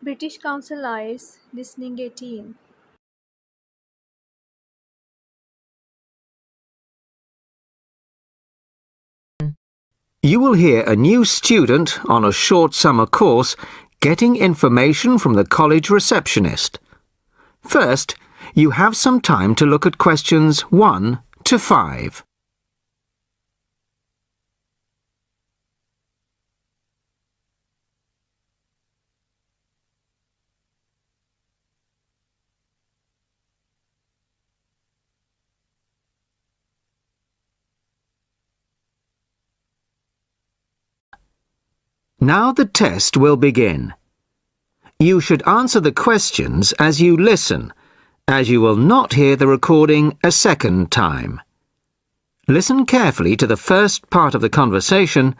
British Council IELTS Listening 18. You will hear a new student on a short summer course getting information from the college receptionist. First, you have some time to look at questions 1 to 5. Now the test will begin. You should answer the questions as you listen, as you will not hear the recording a second time. Listen carefully to the first part of the conversation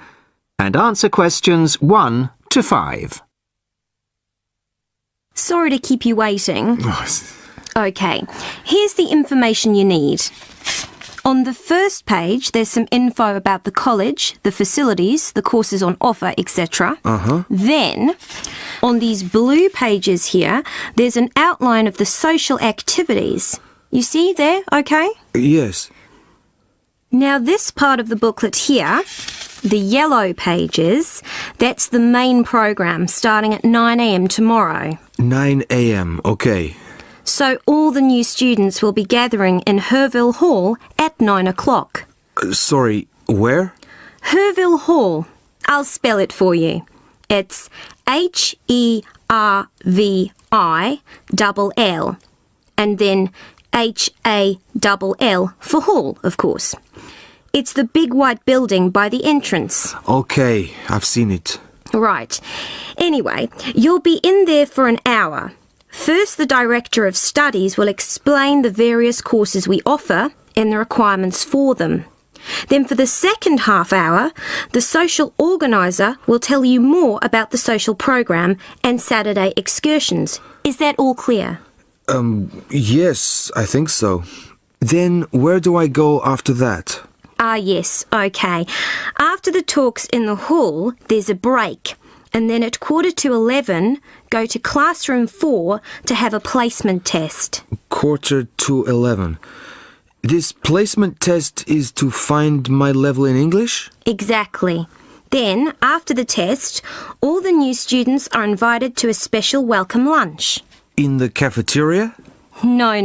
and answer questions 1 to 5. Sorry to keep you waiting. Okay, here's the information you need. On the first page, there's some info about the college, the facilities, the courses on offer, etc. Then, on these blue pages here, there's an outline of the social activities. You see there, okay? Yes. Now, this part of the booklet here, the yellow pages, that's the main program starting at 9 a.m. tomorrow. 9 a.m., okay. So all the new students will be gathering in Herville Hall at 9 o'clock. Sorry, where? Herville Hall. I'll spell it for you. It's Hervill, and then Hall for hall, of course. It's the big white building by the entrance. Okay, I've seen it. Right. Anyway, you'll be in there for an hour. First, the Director of Studies will explain the various courses we offer and the requirements for them. Then for the second half hour, the social organiser will tell you more about the social programme and Saturday excursions. Is that all clear? Yes, I think so. Then where do I go after that? Yes, okay. After the talks in the hall, there's a break. And then at 11:15, go to classroom 4 to have a placement test. 11:45. This placement test is to find my level in English? Exactly. Then, after the test, all the new students are invited to a special welcome lunch. In the cafeteria? No,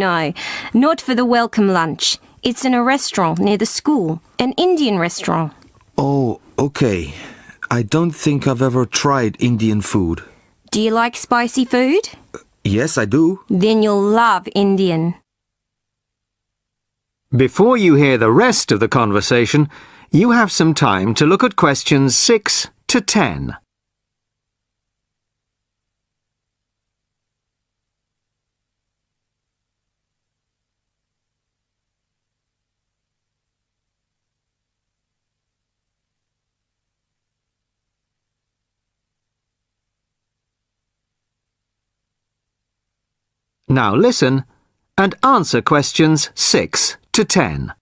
not for the welcome lunch. It's in a restaurant near the school, an Indian restaurant. Oh, okay. I don't think I've ever tried Indian food. Do you like spicy food? Yes, I do. Then you'll love Indian. Before you hear the rest of the conversation, you have some time to look at questions 6 to 10. Now listen and answer questions 6 to 10.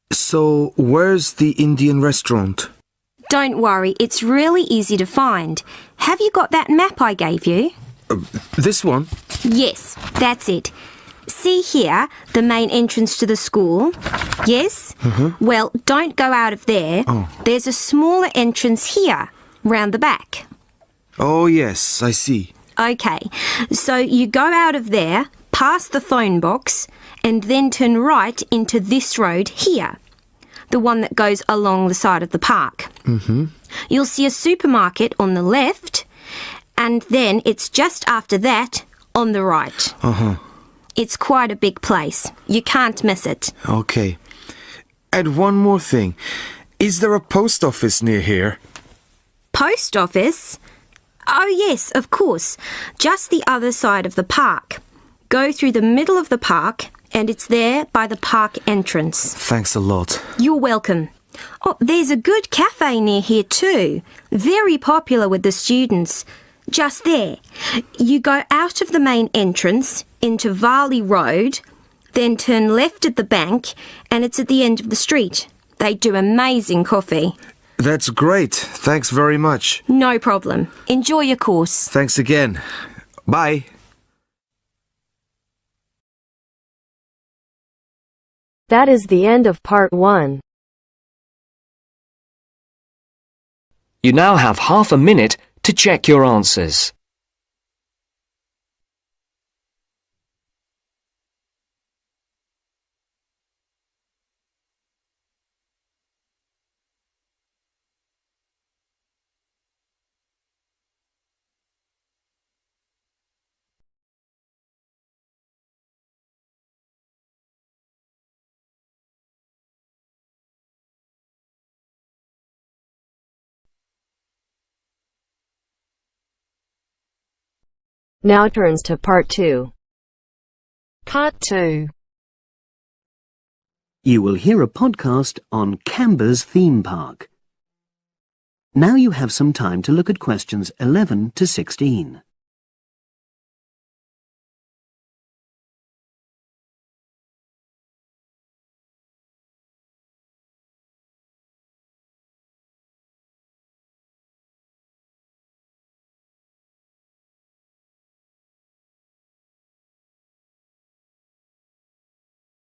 So, where's the Indian restaurant? Don't worry, it's really easy to find. Have you got that map I gave you? This one? Yes, that's it. See here, the main entrance to the school? Yes? Well, don't go out of there. There's a smaller entrance here, round the back. Oh, yes, I see. Okay, so you go out of there, past the phone box, and then turn right into this road here, the one that goes along the side of the park. You'll see a supermarket on the left, and then it's just after that on the right. It's quite a big place. You can't miss it. Okay. And one more thing. Is there a post office near here? Post office? Oh, yes, of course. Just the other side of the park. Go through the middle of the park, and it's there by the park entrance. Thanks a lot. You're welcome. Oh, there's a good cafe near here too. Very popular with the students. Just there. You go out of the main entrance into Varley Road, then turn left at the bank, and it's at the end of the street. They do amazing coffee. That's great. Thanks very much. No problem. Enjoy your course. Thanks again. Bye. That is the end of part 1. You now have half a minute to check your answers. Now turns to part 2. Part 2. You will hear a podcast on Canberra's theme park. Now you have some time to look at questions 11 to 16.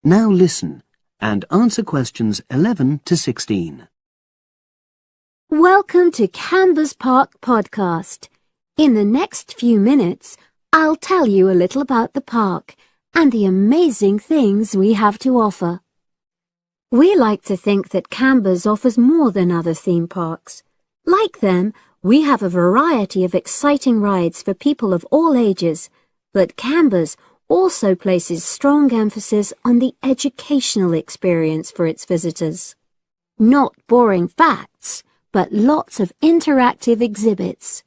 Now listen and answer questions 11 to 16. Welcome to Canberra's Park podcast. In the next few minutes, I'll tell you a little about the park and the amazing things we have to offer. We like to think that Canberra's offers more than other theme parks. Like them, we have a variety of exciting rides for people of all ages, but Canberra's also places strong emphasis on the educational experience for its visitors. Not boring facts, but lots of interactive exhibits.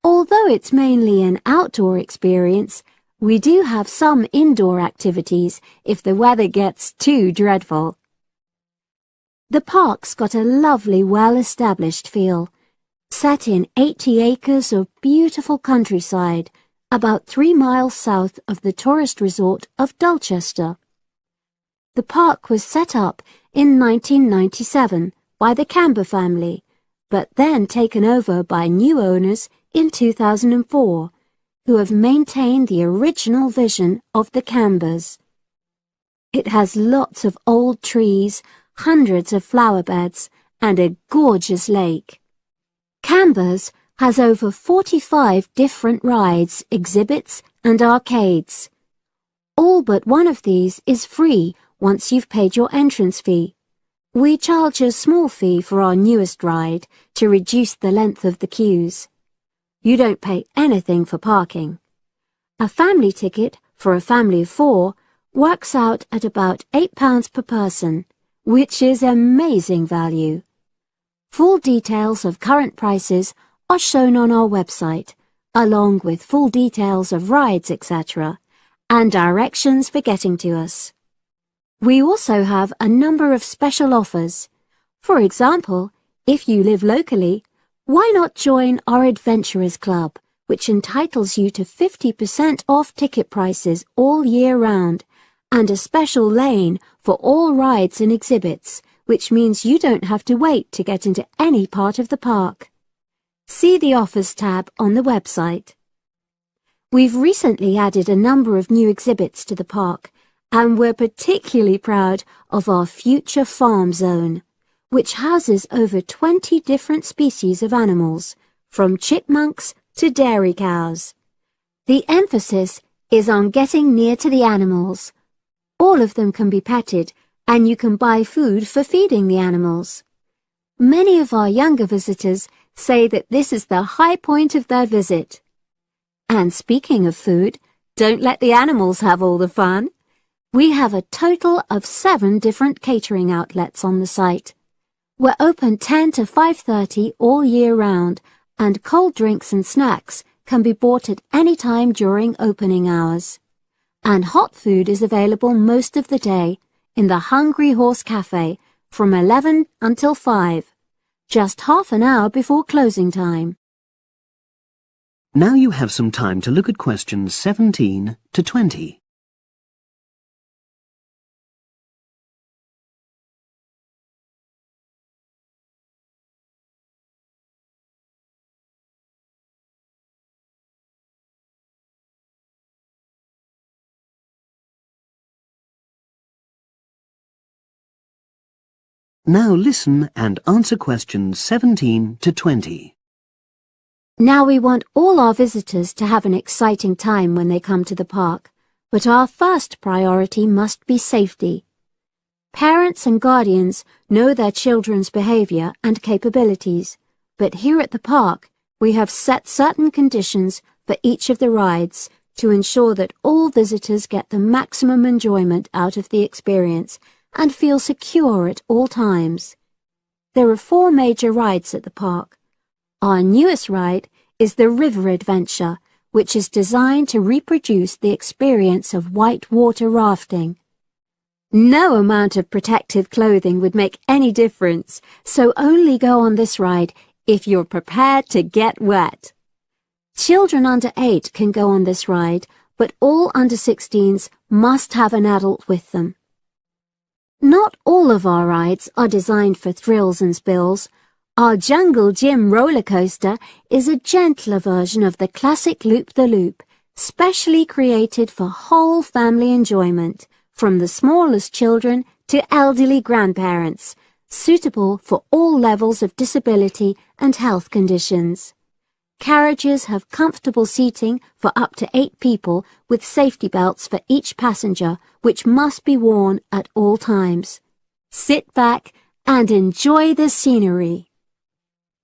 Although it's mainly an outdoor experience, we do have some indoor activities if the weather gets too dreadful. The park's got a lovely, well-established feel, set in 80 acres of beautiful countryside, about 3 miles south of the tourist resort of Dulchester. The park was set up in 1997 by the Canberra family, but then taken over by new owners in 2004, who have maintained the original vision of the Canberras. It has lots of old trees, hundreds of flower beds, and a gorgeous lake. Canberra's has over 45 different rides, exhibits, and arcades. All but one of these is free once you've paid your entrance fee. We charge a small fee for our newest ride to reduce the length of the queues. You don't pay anything for parking. A family ticket for a family of 4 works out at about £8 per person, which is amazing value. Full details of current prices are shown on our website, along with full details of rides, etc., and directions for getting to us. We also have a number of special offers. For example, if you live locally, why not join our Adventurers Club, which entitles you to 50% off ticket prices all year round, and a special lane for all rides and exhibits, which means you don't have to wait to get into any part of the park. See the Offers tab on the website. We've recently added a number of new exhibits to the park, and we're particularly proud of our Future Farm Zone, which houses over 20 different species of animals, from chipmunks to dairy cows. The emphasis is on getting near to the animals. All of them can be petted, and you can buy food for feeding the animals. Many of our younger visitors say that this is the high point of their visit. And speaking of food, don't let the animals have all the fun. We have a total of 7 different catering outlets on the site. We're open 10 to 5:30 all year round, and cold drinks and snacks can be bought at any time during opening hours. And hot food is available most of the day in the Hungry Horse Cafe from 11 until 5. Just half an hour before closing time. Now you have some time to look at questions 17 to 20. Now listen and answer questions 17 to 20. Now we want all our visitors to have an exciting time when they come to the park, but our first priority must be safety. Parents and guardians know their children's behavior and capabilities, but here at the park, we have set certain conditions for each of the rides to ensure that all visitors get the maximum enjoyment out of the experience and feel secure at all times. There are 4 major rides at the park. Our newest ride is the River Adventure, which is designed to reproduce the experience of whitewater rafting. No amount of protective clothing would make any difference, so only go on this ride if you're prepared to get wet. Children under 8 can go on this ride, but all under 16s must have an adult with them. Not all of our rides are designed for thrills and spills. Our Jungle Gym roller coaster is a gentler version of the classic Loop-the-Loop, specially created for whole family enjoyment, from the smallest children to elderly grandparents, suitable for all levels of disability and health conditions. Carriages have comfortable seating for up to 8 people with safety belts for each passenger, which must be worn at all times. Sit back and enjoy the scenery.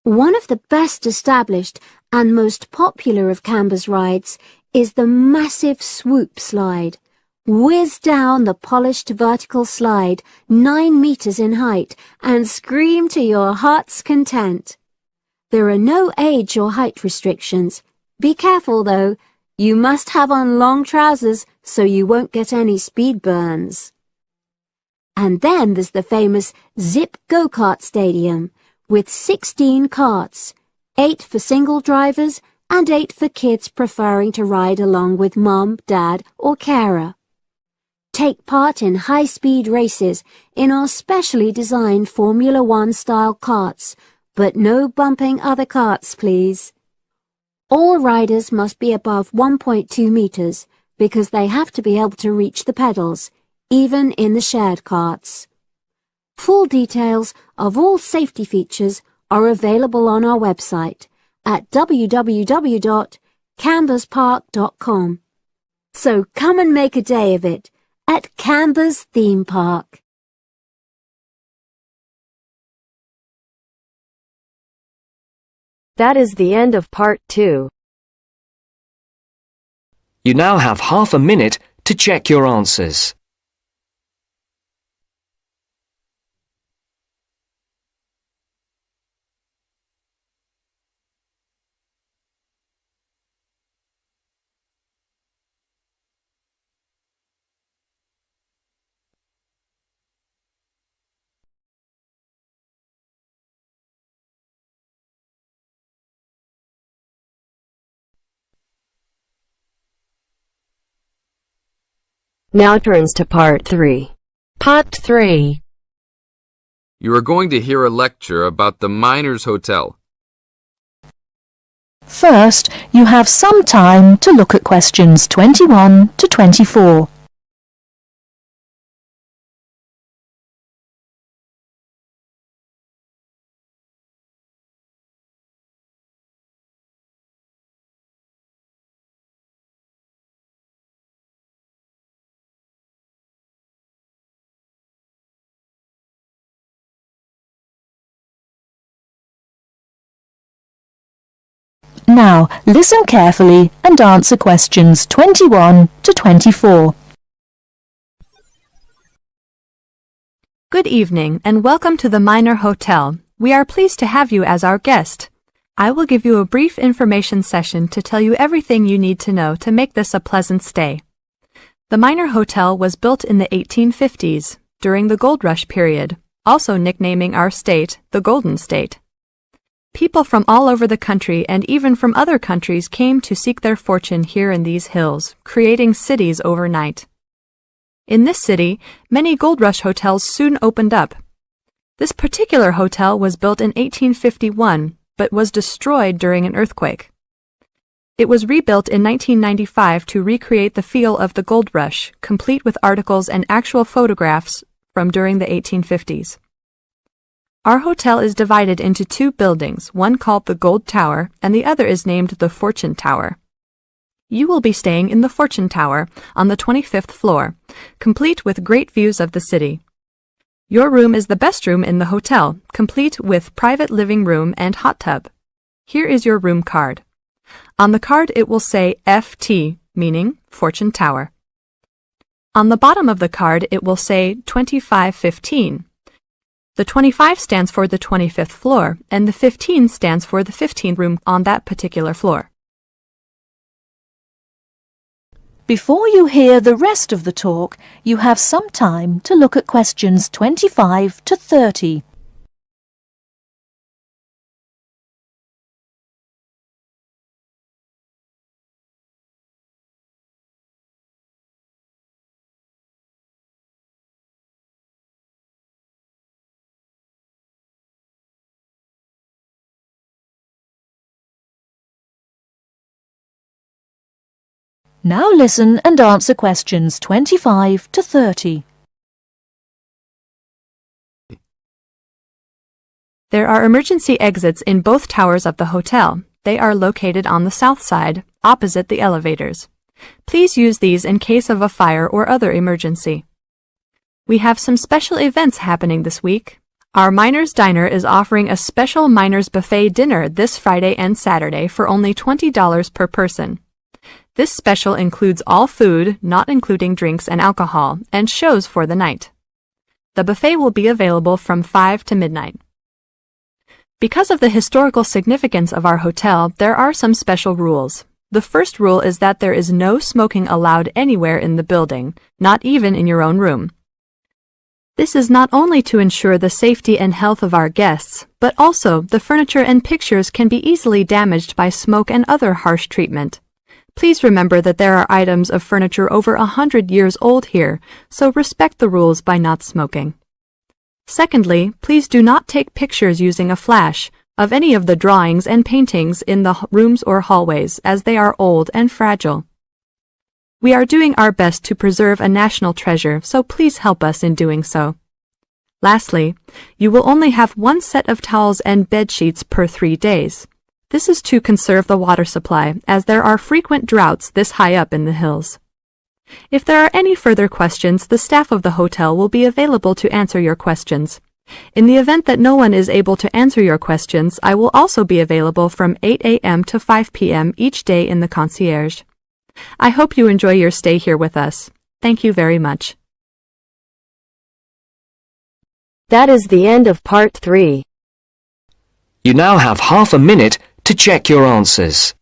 One of the best established and most popular of Canberra's rides is the massive swoop slide. Whiz down the polished vertical slide 9 meters in height and scream to your heart's content. There are no age or height restrictions. Be careful though, you must have on long trousers so you won't get any speed burns. And then there's the famous Zip Go-Kart Stadium with 16 karts, 8 for single drivers and 8 for kids preferring to ride along with mum, dad or carer. Take part in high-speed races in our specially designed Formula One style karts, but no bumping other karts, please. All riders must be above 1.2 meters because they have to be able to reach the pedals, even in the shared karts. Full details of all safety features are available on our website at www.canberraspark.com. So come and make a day of it at Canberra's theme park. That is the end of part 2. You now have half a minute to check your answers. Now turns to part 3. Part 3. You are going to hear a lecture about the Miners Hotel. First, you have some time to look at questions 21 to 24. Now, listen carefully and answer questions 21 to 24. Good evening and welcome to the Miner Hotel. We are pleased to have you as our guest. I will give you a brief information session to tell you everything you need to know to make this a pleasant stay. The Miner Hotel was built in the 1850s, during the Gold Rush period, also nicknaming our state the Golden State. People from all over the country and even from other countries came to seek their fortune here in these hills, creating cities overnight. In this city, many Gold Rush hotels soon opened up. This particular hotel was built in 1851, but was destroyed during an earthquake. It was rebuilt in 1995 to recreate the feel of the Gold Rush, complete with articles and actual photographs from during the 1850s. Our hotel is divided into two buildings, one called the Gold Tower and the other is named the Fortune Tower. You will be staying in the Fortune Tower on the 25th floor, complete with great views of the city. Your room is the best room in the hotel, complete with private living room and hot tub. Here is your room card. On the card it will say FT, meaning Fortune Tower. On the bottom of the card it will say 2515. The 25 stands for the 25th floor, and the 15 stands for the 15th room on that particular floor. Before you hear the rest of the talk, you have some time to look at questions 25 to 30. Now listen and answer questions 25 to 30. There are emergency exits in both towers of the hotel. They are located on the south side, opposite the elevators. Please use these in case of a fire or other emergency. We have some special events happening this week. Our Miners Diner is offering a special Miners Buffet dinner this Friday and Saturday for only $20 per person. This special includes all food, not including drinks and alcohol, and shows for the night. The buffet will be available from 5 to midnight. Because of the historical significance of our hotel, there are some special rules. The first rule is that there is no smoking allowed anywhere in the building, not even in your own room. This is not only to ensure the safety and health of our guests, but also the furniture and pictures can be easily damaged by smoke and other harsh treatment. Please remember that there are items of furniture over 100 years old here, so respect the rules by not smoking. Secondly, please do not take pictures using a flash of any of the drawings and paintings in the rooms or hallways, as they are old and fragile. We are doing our best to preserve a national treasure, so please help us in doing so. Lastly, you will only have one set of towels and bed sheets per 3 days. This is to conserve the water supply, as there are frequent droughts this high up in the hills. If there are any further questions, the staff of the hotel will be available to answer your questions. In the event that no one is able to answer your questions, I will also be available from 8 a.m. to 5 p.m. each day in the concierge. I hope you enjoy your stay here with us. Thank you very much. That is the end of part 3. You now have half a minute to check your answers.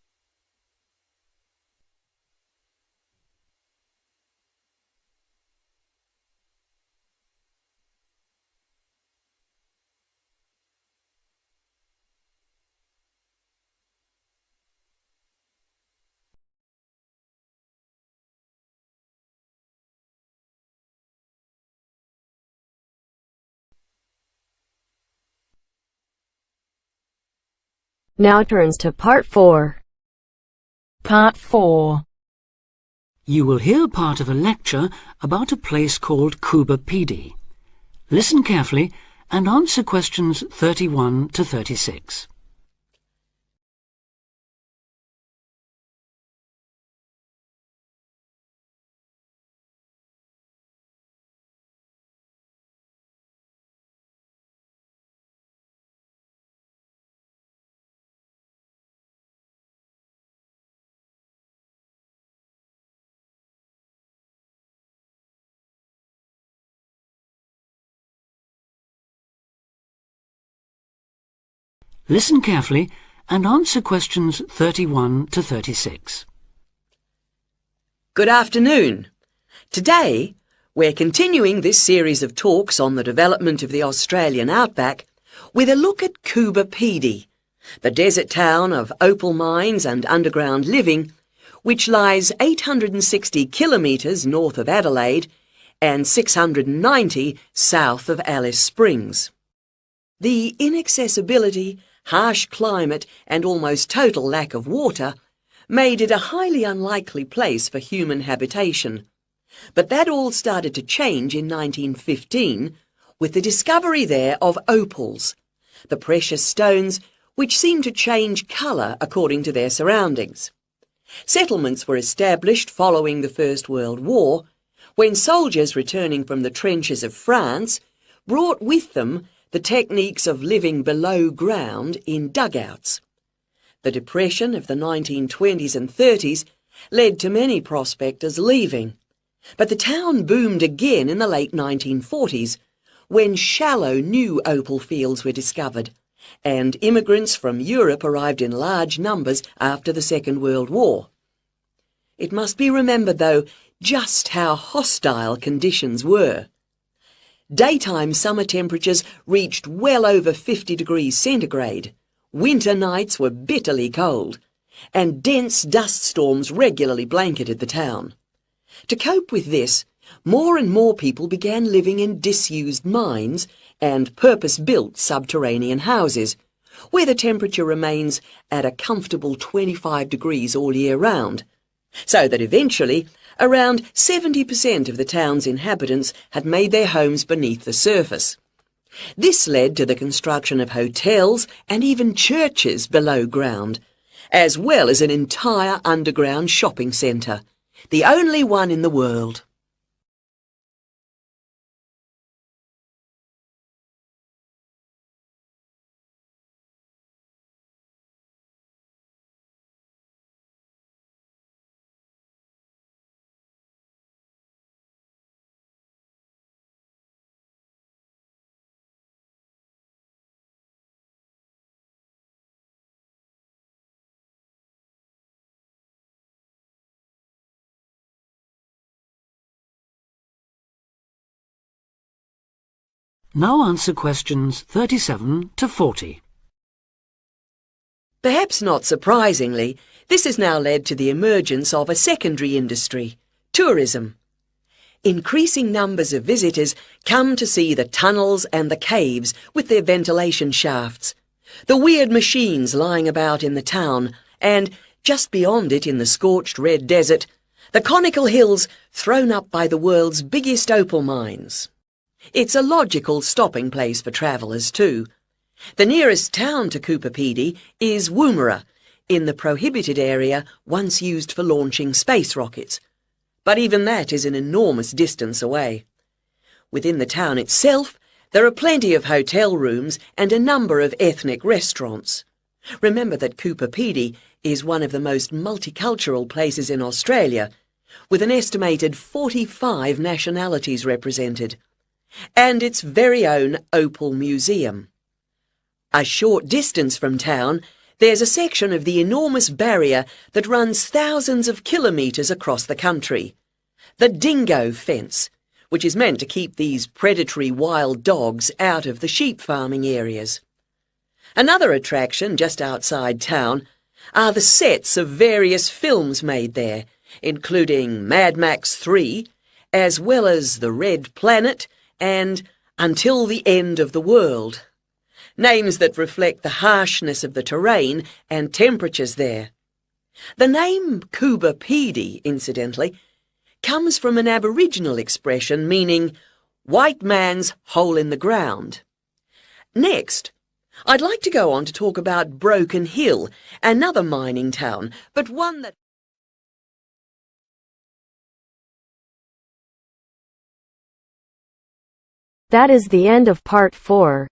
Now turns to part 4. Part 4. You will hear part of a lecture about a place called Cuba PD. Listen carefully and answer questions 31 to 36. Listen carefully and answer questions 31 to 36. Good afternoon. Today, we're continuing this series of talks on the development of the Australian outback with a look at Cuba PD, the desert town of opal mines and underground living, which lies 860 kilometres north of Adelaide and 690 south of Alice Springs. The inaccessibility, harsh climate and almost total lack of water made it a highly unlikely place for human habitation. But that all started to change in 1915 with the discovery there of opals, the precious stones which seem to change colour according to their surroundings. Settlements were established following the First World War, when soldiers returning from the trenches of France brought with them the techniques of living below ground in dugouts. The Depression of the 1920s and 30s led to many prospectors leaving, but the town boomed again in the late 1940s, when shallow new opal fields were discovered, and immigrants from Europe arrived in large numbers after the Second World War. It must be remembered, though, just how hostile conditions were. Daytime summer temperatures reached well over 50 degrees centigrade, winter nights were bitterly cold, and dense dust storms regularly blanketed the town. To cope with this, more and more people began living in disused mines and purpose-built subterranean houses, where the temperature remains at a comfortable 25 degrees all year round, so that eventually around 70% of the town's inhabitants had made their homes beneath the surface. This led to the construction of hotels and even churches below ground, as well as an entire underground shopping centre, the only one in the world. Now answer questions 37 to 40. Perhaps not surprisingly, this has now led to the emergence of a secondary industry, tourism. Increasing numbers of visitors come to see the tunnels and the caves with their ventilation shafts, the weird machines lying about in the town, and, just beyond it in the scorched red desert, the conical hills thrown up by the world's biggest opal mines. It's a logical stopping place for travellers too. The nearest town to Coober Pedy is Woomera, in the prohibited area once used for launching space rockets. But even that is an enormous distance away. Within the town itself, there are plenty of hotel rooms and a number of ethnic restaurants. Remember that Coober Pedy is one of the most multicultural places in Australia, with an estimated 45 nationalities represented, and its very own Opal Museum. A short distance from town, there's a section of the enormous barrier that runs thousands of kilometres across the country, the Dingo Fence, which is meant to keep these predatory wild dogs out of the sheep farming areas. Another attraction just outside town are the sets of various films made there, including Mad Max 3, as well as The Red Planet and Until the End of the World, names that reflect the harshness of the terrain and temperatures there. The name Coober Pedy, incidentally, comes from an Aboriginal expression meaning white man's hole in the ground. Next, I'd like to go on to talk about Broken Hill, another mining town, but one that... That is the end of part 4.